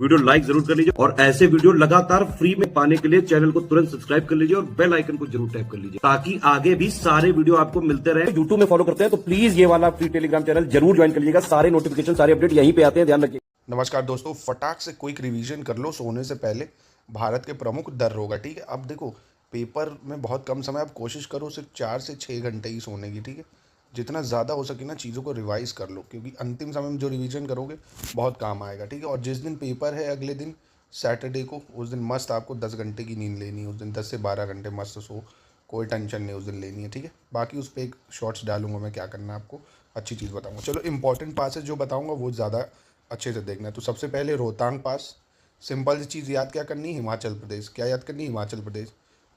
Video like जरूर कर लीजिए और ऐसे वीडियो लगातार फ्री में पाने के लिए चैनल को तुरंत सब्सक्राइब कर लीजिए और बेल आइकन को जरूर टैप कर लीजिए ताकि आगे भी सारे वीडियो आपको मिलते रहे। यूट्यूब में फॉलो करते हैं तो प्लीज ये वाला फ्री टेलीग्राम चैनल जरूर ज्वाइन कर लीजिएगा। सारे नोटिफिकेशन सारे अपडेट यहीं पे आते हैं, ध्यान रखिए। नमस्कार दोस्तों, फटाक से क्विक रिवीजन कर लो सोने से पहले भारत के प्रमुख दर होगा। ठीक है, अब देखो पेपर में बहुत कम समय, अब कोशिश करो सिर्फ 4 से 6 घंटे ही सोने की। ठीक है, जितना ज़्यादा हो सके ना चीज़ों को रिवाइज कर लो, क्योंकि अंतिम समय में जो रिवीजन करोगे बहुत काम आएगा। ठीक है, और जिस दिन पेपर है अगले दिन सैटरडे को, उस दिन मस्त आपको 10 घंटे की नींद लेनी है। उस दिन 10 से 12 घंटे मस्त सो, कोई टेंशन नहीं उस दिन लेनी है। ठीक है, बाकी उस पर एक शॉर्ट्स डालूंगा मैं, क्या करना है आपको अच्छी चीज़ बताऊंगा। चलो इंपॉर्टेंट पासेज जो बताऊंगा वो ज़्यादा अच्छे से देखना है। तो सबसे पहले रोहतांग पास, सिंपल सी चीज़ याद क्या करनी है, हिमाचल प्रदेश। क्या याद करनी है, हिमाचल प्रदेश।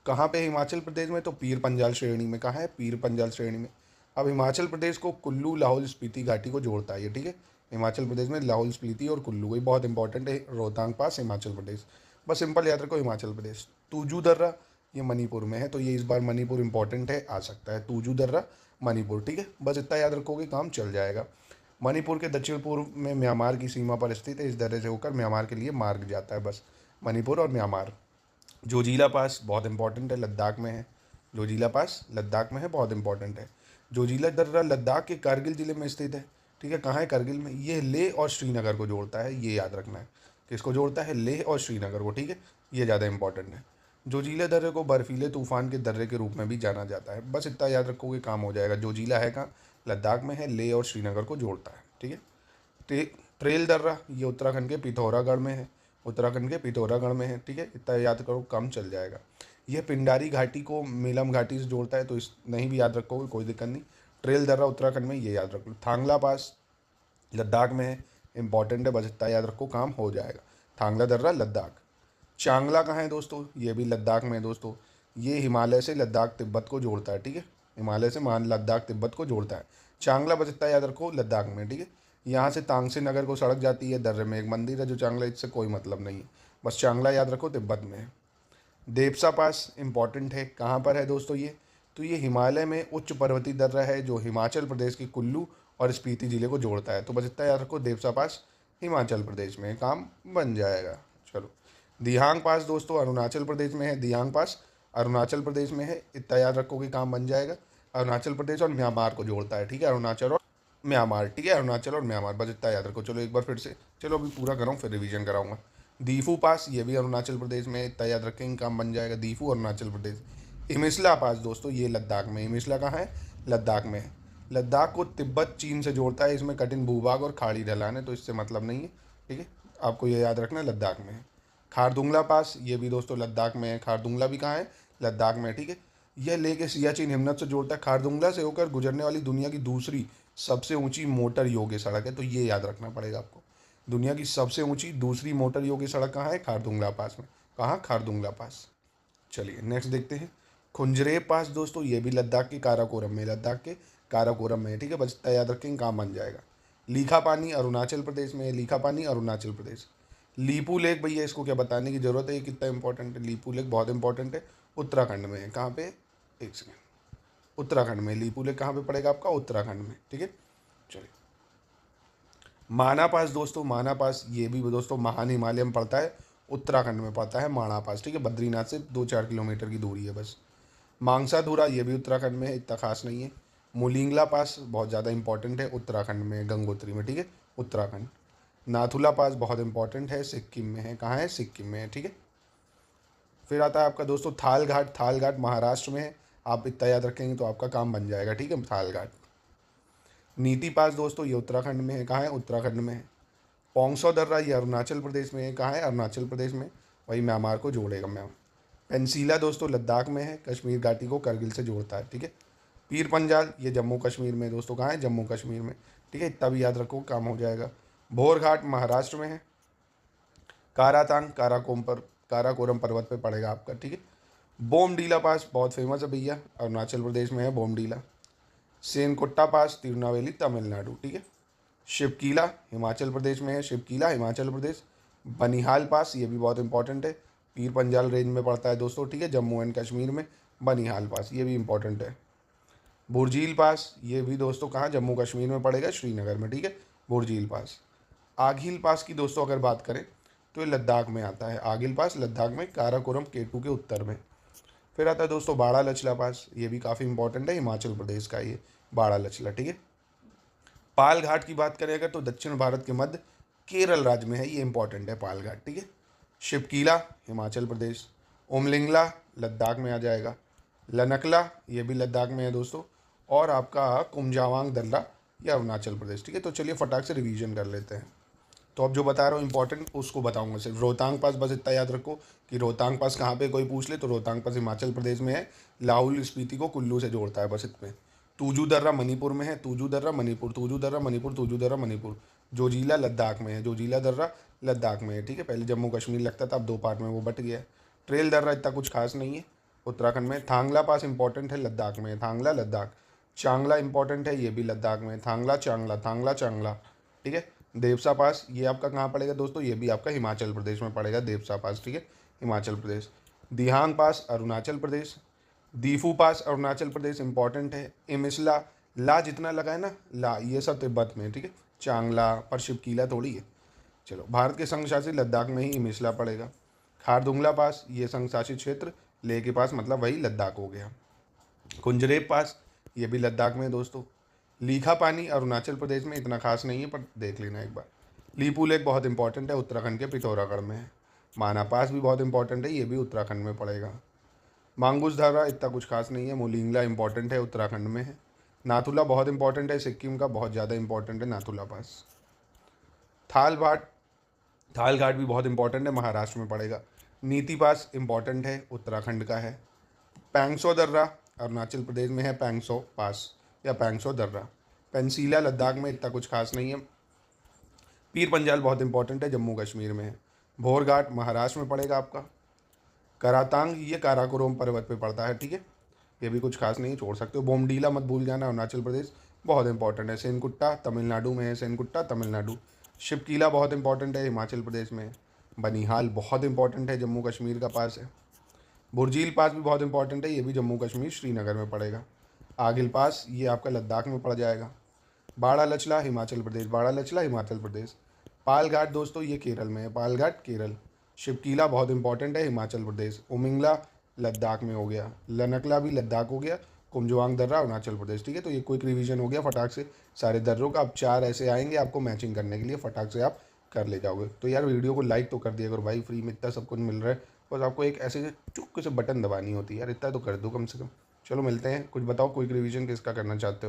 कहाँ पे हिमाचल प्रदेश में, तो पीर पंजाल श्रेणी में। कहाँ है, पीर पंजाल श्रेणी में। अब हिमाचल प्रदेश को कुल्लू लाहौल स्पीति घाटी को जोड़ता है ये। ठीक है, हिमाचल प्रदेश में लाहौल स्पीति और कुल्लू, ये बहुत इंपॉर्टेंट है। रोहतांग पास हिमाचल प्रदेश, बस सिंपल याद रखो हिमाचल प्रदेश। तूजू दर्रा ये मणिपुर में है, तो ये इस बार मणिपुर इंपॉर्टेंट है, आ सकता है तूजू दर्रा मणिपुर। ठीक है, बस इतना याद रखोगे काम चल जाएगा। मणिपुर के दक्षिण पूर्व में म्यांमार की सीमा पर स्थित है। इस दर्रे से होकर म्यांमार के लिए मार्ग जाता है, बस मणिपुर और म्यांमार। जोजिला पास बहुत इंपॉर्टेंट है, लद्दाख में है। जोजिला पास लद्दाख में है, बहुत इंपॉर्टेंट है। जोजिला दर्रा लद्दाख के कारगिल जिले में स्थित है। ठीक है, कहाँ है, करगिल में। ये लेह और श्रीनगर को जोड़ता है, ये याद रखना है। किसको जोड़ता है, लेह और श्रीनगर को। ठीक है, ये ज़्यादा इंपॉर्टेंट है। जोजिला दर्रे को बर्फीले तूफान के दर्रे के रूप में भी जाना जाता है, बस इतना याद रखोगे काम हो जाएगा। जोजिला है कहाँ, लद्दाख में है, लेह और श्रीनगर को जोड़ता है। ठीक है, ट्रेल दर्रा ये उत्तराखंड के पिथौरागढ़ में है, उत्तराखंड के पिथौरागढ़ में है। ठीक है, इतना याद करो काम चल जाएगा। यह पिंडारी घाटी को मेलम घाटी से जोड़ता है, तो इस नहीं भी याद रखोगे कोई दिक्कत नहीं। ट्रेल दर्रा उत्तराखंड में, ये याद रख लो। थांगला पास लद्दाख में है, इंपॉर्टेंट है, बस इतना याद रखो काम हो जाएगा। थांगला दर्रा लद्दाख। चांगला कहाँ है दोस्तों, ये भी लद्दाख में है दोस्तों। ये हिमालय से लद्दाख तिब्बत को जोड़ता है। ठीक है, हिमालय से मान लद्दाख तिब्बत को जोड़ता है। चांगला बस इतना याद रखो लद्दाख में। ठीक है, यहाँ से तांगसे नगर को सड़क जाती है, दर्रे में एक मंदिर है जो चांगला, इससे कोई मतलब नहीं है, बस चांगला याद रखो तिब्बत में है। देवसा पास इंपॉर्टेंट है, कहाँ पर है दोस्तों ये, तो ये हिमालय में उच्च पर्वतीय दर्रा है जो हिमाचल प्रदेश के कुल्लू और स्पीति जिले को जोड़ता है, तो बस इतना याद रखो देवसा पास हिमाचल प्रदेश में, काम बन जाएगा। चलो दिहांग पास दोस्तों अरुणाचल प्रदेश में है, दिहांग पास अरुणाचल प्रदेश में है, इतना याद रखोगे काम बन जाएगा। अरुणाचल प्रदेश और म्यांमार को जोड़ता है। ठीक है, अरुणाचल और म्यांमार। ठीक है, अरुणाचल और म्यांमार, बस इतना याद रखो। चलो एक बार फिर से, चलो अभी पूरा कराऊँ फिर रिवीजन कराऊंगा। दीफू पास ये भी अरुणाचल प्रदेश में, इतना याद रखेंगे काम बन जाएगा। दीफू अरुणाचल प्रदेश। हिमिसला पास दोस्तों ये लद्दाख में, हिमिसला कहाँ है, लद्दाख में है। लद्दाख को तिब्बत चीन से जोड़ता है, इसमें कठिन भूभाग और खाड़ी ढलान है, तो इससे मतलब नहीं है। ठीक है, आपको ये याद रखना है लद्दाख में है। खारदुंगला पास ये भी दोस्तों लद्दाख में है, खारदुंगला भी कहाँ है, लद्दाख में। ठीक है, यह लेह के सियाचिन हिमनद से जोड़ता है। खारदुंगला से होकर गुजरने वाली दुनिया की दूसरी सबसे ऊंची मोटर योग्य सड़क है, तो ये याद रखना पड़ेगा आपको। दुनिया की सबसे ऊंची दूसरी मोटर योग्य सड़क कहाँ है, खारदुंगला पास में। कहाँ, खारदुंगला पास। चलिए नेक्स्ट देखते हैं। खुंजरे पास दोस्तों ये भी लद्दाख के काराकोरम में, लद्दाख के काराकोरम में है। ठीक है, बस इतना याद रखेंगे काम बन जाएगा। लीखा पानी अरुणाचल प्रदेश में है, लीखा पानी अरुणाचल प्रदेश। लीपू लेक भैया इसको क्या बताने की ज़रूरत है, ये कितना इंपॉर्टेंट है, लीपू लेक बहुत इंपॉर्टेंट है, उत्तराखंड में है। कहाँ पे, एक सेकेंड, उत्तराखंड में। लीपू लेक कहाँ पे पड़ेगा आपका, उत्तराखंड में। ठीक है, चलिए माना पास दोस्तों, माना पास ये भी दोस्तों महान हिमालय में पड़ता है, उत्तराखंड में पड़ता है माना पास। ठीक है, बद्रीनाथ से 2-4 किलोमीटर की दूरी है बस। मांगसाधुरा ये भी उत्तराखंड में है, इतना खास नहीं है। मुलिंगला पास बहुत ज़्यादा इंपॉर्टेंट है, उत्तराखंड में, गंगोत्री में। ठीक है, उत्तराखंड। नाथुला पास बहुत इंपॉर्टेंट है, सिक्किम में है। कहाँ है, सिक्किम में है। ठीक है, फिर आता है आपका दोस्तों थाल घाट, थाल घाट महाराष्ट्र में है, आप इतना याद रखेंगे तो आपका काम बन जाएगा। ठीक है, थाल घाट। नीति पास दोस्तों ये उत्तराखंड में है, कहाँ है, उत्तराखंड में है। पोंगसो दर्रा ये अरुणाचल प्रदेश में है, कहाँ है, अरुणाचल प्रदेश में, वही म्यांमार को जोड़ेगा। पेंसीला दोस्तों लद्दाख में है, कश्मीर घाटी को करगिल से जोड़ता है। ठीक है, पीर पंजाल ये जम्मू कश्मीर में दोस्तों, कहाँ है, जम्मू कश्मीर में। ठीक है, इतना भी याद रखो काम हो जाएगा। भोर घाट महाराष्ट्र में है। कारातांग काराकोरम पर्वत पे पड़ेगा आपका। ठीक है, बोमडीला पास बहुत फेमस है भैया, अरुणाचल प्रदेश में है बोमडीला। सेनकोट्टा पास तिरुनावेली तमिलनाडु। ठीक है, शिवकीला हिमाचल प्रदेश में है, शिवकीला हिमाचल प्रदेश। बनिहाल पास ये भी बहुत इंपॉर्टेंट है, पीर पंजाल रेंज में पड़ता है दोस्तों। ठीक है, जम्मू एंड कश्मीर में बनिहाल पास, ये भी इंपॉर्टेंट है। बुर्जील पास ये भी दोस्तों कहाँ, जम्मू कश्मीर में पड़ेगा, श्रीनगर में। ठीक है, बुर्जील पास। आघील पास की दोस्तों अगर बात करें तो ये लद्दाख में आता है। आगिल पास लद्दाख में, काराकोरम केटू के उत्तर में। फिर आता है दोस्तों बाड़ा लचला पास, ये भी काफ़ी इंपॉर्टेंट है, हिमाचल प्रदेश का ये बाड़ा लचला, ठीक है। पाल घाट की बात करें अगर तो दक्षिण भारत के मध्य केरल राज्य में है, ये इंपॉर्टेंट है पाल घाट, ठीक है। शिवकीला हिमाचल प्रदेश, उमलिंगला लद्दाख में आ जाएगा, लनकला ये भी लद्दाख में है दोस्तों, और आपका कुमजावांग दर्रा ये अरुणाचल प्रदेश, ठीक है। तो चलिए फटाक से रिवीजन कर लेते हैं। तो अब जो बता रहा हूँ इंपॉर्टेंट उसको बताऊंगा सिर्फ। रोहतांग पास बस इतना याद रखो कि रोहतांग पास कहाँ पे कोई पूछ ले तो रोहतांग पास हिमाचल प्रदेश में है, लाहौल स्पीति को कुल्लू से जोड़ता है बस इतने। तूजू दर्रा मणिपुर में है, तूजू दर्रा मणिपुर, तूजू दर्रा मणिपुर, तूजू दर्रा मणिपुर। जोजिला लद्दाख में है, जोजिला दर्रा लद्दाख में है, ठीक है। पहले जम्मू कश्मीर लगता था, अब 2 पार्ट में वो बट गया है। ट्रेल दर्रा इतना कुछ खास नहीं है, उत्तराखंड में। थांगला पास इंपॉर्टेंट है, लद्दाख में है, थांगला लद्दाख। चांगला इंपॉर्टेंट है, ये भी लद्दाख में है, थांगला चांगला, थांगला चांगला, ठीक है। देवसा पास ये आपका कहाँ पड़ेगा दोस्तों, ये भी आपका हिमाचल प्रदेश में पड़ेगा, देवसा पास, ठीक है, हिमाचल प्रदेश। दिहांग पास अरुणाचल प्रदेश, दीफू पास अरुणाचल प्रदेश इंपॉर्टेंट है। इमिसला ला जितना लगा है ना, ला ये सब तिब्बत में, ठीक है। चांगला पर शिवकीला थोड़ी है। चलो भारत के संघ शासित लद्दाख में ही इमिसला पड़ेगा। खारदुंगला पास ये संघ शासित क्षेत्र, लेह के पास मतलब वही लद्दाख हो गया। कुंजरेब पास ये भी लद्दाख में है दोस्तों। लीखा पानी अरुणाचल प्रदेश में, इतना खास नहीं है पर देख लेना एक बार। लीपू लेक बहुत इंपॉर्टेंट है, उत्तराखंड के पिथौरागढ़ में है। माना पास भी बहुत इंपॉर्टेंट है, ये भी उत्तराखंड में पड़ेगा। मांगुस धारा इतना कुछ खास नहीं है। मोलिंगला इंपॉर्टेंट है, उत्तराखंड में है। नाथुला बहुत इंपॉर्टेंट है, सिक्किम का बहुत ज़्यादा इंपॉर्टेंट है नाथुला पास। थाल घाट भी बहुत इंपॉर्टेंट है, महाराष्ट्र में पड़ेगा। नीति पास इंपॉर्टेंट है, उत्तराखंड का है। पैंगसो दर्रा अरुणाचल प्रदेश में है, पैंगसो पास या पैंगसो दर्रा। पेंसीला लद्दाख में, इतना कुछ खास नहीं है। पीर पंजाल बहुत इंपॉर्टेंट है, जम्मू कश्मीर में है। भोर घाट महाराष्ट्र में पड़ेगा आपका। करातांग ये काराकोरम पर्वत पे पड़ता है, ठीक है, ये भी कुछ खास नहीं, छोड़ सकते हो। बोमडीला मत भूल जाना, अरुणाचल प्रदेश बहुत इंपॉर्टेंट है। सेनकुट्टा तमिलनाडु में है, सेनकुट्टा तमिलनाडु। शिवकीला बहुत इंपॉर्टेंट है, हिमाचल प्रदेश में है। बनिहाल बहुत इंपॉर्टेंट है, जम्मू कश्मीर का पास है। बुर्जील पास भी बहुत इंपॉर्टेंट है, ये भी जम्मू कश्मीर श्रीनगर में पड़ेगा। आगिल पास ये आपका लद्दाख में पड़ जाएगा। बाड़ा लचला हिमाचल प्रदेश, बाड़ा लचला हिमाचल प्रदेश। पाल घाट दोस्तों ये केरल में है, पाल घाट केरल। शिवकीला बहुत इंपॉर्टेंट है, हिमाचल प्रदेश। उमिंगला लद्दाख में हो गया, लनकला भी लद्दाख हो गया। कुमजुआंग दर्रा अरुणाचल प्रदेश, ठीक है। तो ये क्विक रिवीजन हो गया फटाक से सारे दर्रों का। अब 4 ऐसे आएंगे आपको मैचिंग करने के लिए, फटाक से आप कर ले जाओगे। तो यार वीडियो को लाइक तो कर दिया करो भाई, फ्री में इतना सब कुछ मिल रहा है, बस आपको एक ऐसे चुप से बटन दबानी होती है यार, इतना तो कर दो कम से कम। चलो मिलते हैं, कुछ बताओ क्विक रिवीजन किसका करना चाहते हो।